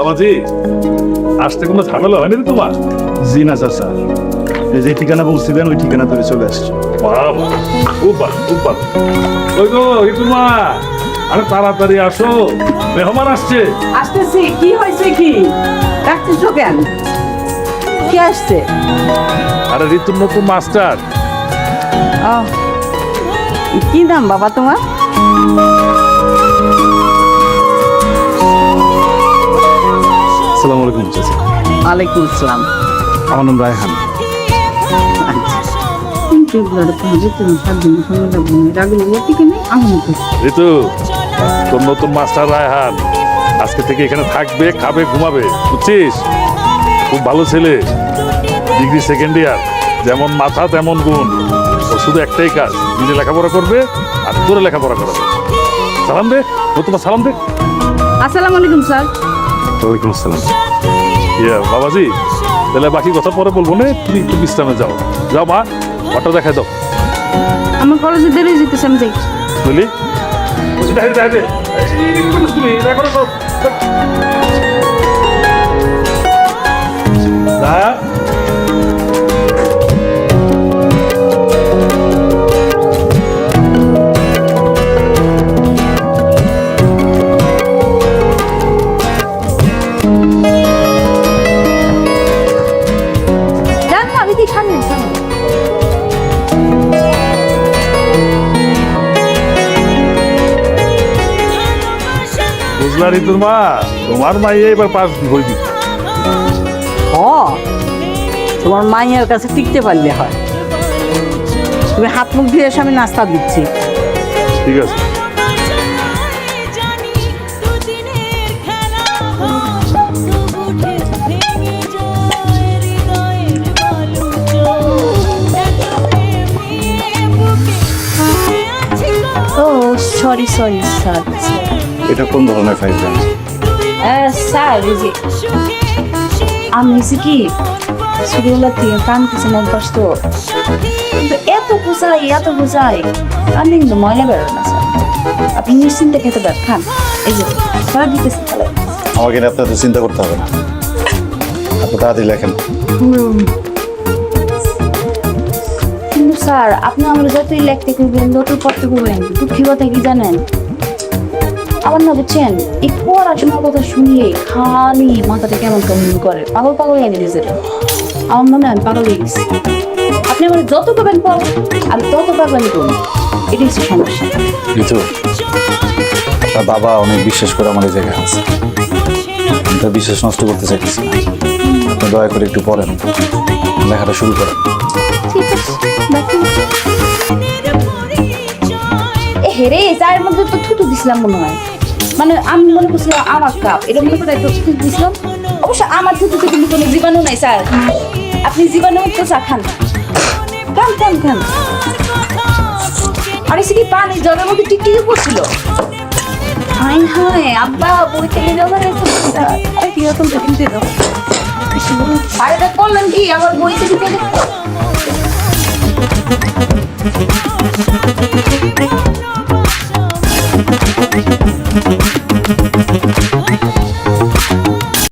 বাবাজি, আসতে কোনো ঝামেলা হয়নি তো তোমার? জি না চাচা, যে ঠিকানা বলছিলেন ওই ঠিকানা ধরে চলে আসছি। বাবা, খুব ভালো, খুব ভালো। ওই গো ঋতুমা, আরে তাড়াতাড়ি আসো, মেহমান আসছে। আসতেছি। কি হয়েছে? কি ডাকতেছো কেন? কি আসছে? আরে ঋতুর নতুন মাস্টার। ও, কি নাম বাবা তোমার? আসসালামু আলাইকুম চাচা। ওয়ালাইকুম আসসালাম। আমার নাম রায়হান। ঋতু, তোর নতুন মাস্টার রায়হান আজকে থেকে এখানে থাকবে, খাবে, ঘুমাবে, বুঝছিস? খুব ভালো ছেলে, ডিগ্রি সেকেন্ড ইয়ার, যেমন মাথা তেমন গুণ। ওর শুধু একটাই কাজ, নিজে লেখাপড়া করবে আর তোরে লেখাপড়া করাবে। সালাম দে, তোমার সালাম দে। আসসালামু আলাইকুম স্যার। ওয়ালাইকুম আসসালাম। ইয়া বাবাজি, তাহলে বাকি কথা পরে বলবো না, তুমি একটু বিশ্রামে যাও। যাও মা, অটো দেখাই দাও। আমার কলেজে দেরি যেতেছে, আমি যাই। বুঝলি? যান না, দিদি সামনে সামনে। বুঝলা ঋতুর মা, তোমার মাই এবার পাস হইবি। ও, তোমার মাইয়ার কাছে টিকতে পারলে হয়। তুমি হাত মুখ ধুয়ে এসে আমি নাস্তা দিচ্ছি। ঠিক আছে। ও সরি সরি স্যার। এটা কোন ধরনের ফাইল? স্যার এই যে আমি হয়েছে কি ছোটবেলা থেকে কান কিছু অভ্যাস তো, কিন্তু এত বোঝাই কানে কিন্তু ময়লা বেরোয় না স্যার। আপনি নিশ্চিন্তে খেতে পারেন, খান। এই যে স্যার দিতেছে তাহলে। আমাকে নিয়ে আপনার চিন্তা করতে হবে না, আপনি তাড়াতাড়ি লেখেন। কিন্তু স্যার আপনি আমার যতই লেখতে করবেন, যতই পড়তে করবেন, দুঃখী কথা কি জানেন? আমার না বুঝছেন, এই পড়াশোনার কথা শুনিয়ে খালি মাথাটা কেমন কেমন করে, পাগল এনে দিয়েছে। আমার মনে হয় আমি পাগল হয়ে গেছি। আপনি আমার যত পাবেন পড়, আমি তত পাগলামি করুন, এটাই হচ্ছে সমস্যা। ঋতু, তার বাবা অনেক বিশ্বাস করে আমার এই জায়গায় আছে, আমি তার বিশ্বাস নষ্ট করতে চাইতেছি না। আপনি দয়া করে একটু পড়েন, লেখাটা শুরু করেন। ঠিক আছে, বাকি হেরে চায়ের মধ্যে তো থুতু দিছিলাম মনে হয়। মানে আমি মনে করছিলাম আমার কাপ, এটা মনে করে একটু থুতু দিছিলাম। অবশ্য আমার থুতুতে কিন্তু কোনো জীবাণু নাই স্যার। আপনি জীবাণু মুক্ত চা খান, খান খান খান। আর এসে কি পানি জলের মধ্যে টিকটিকি পড়ছিল। হাই হাই আব্বা, বই থেকে যখন আরে কিরকম কিনতে দাও। আরে করলেন কি আমার বই থেকে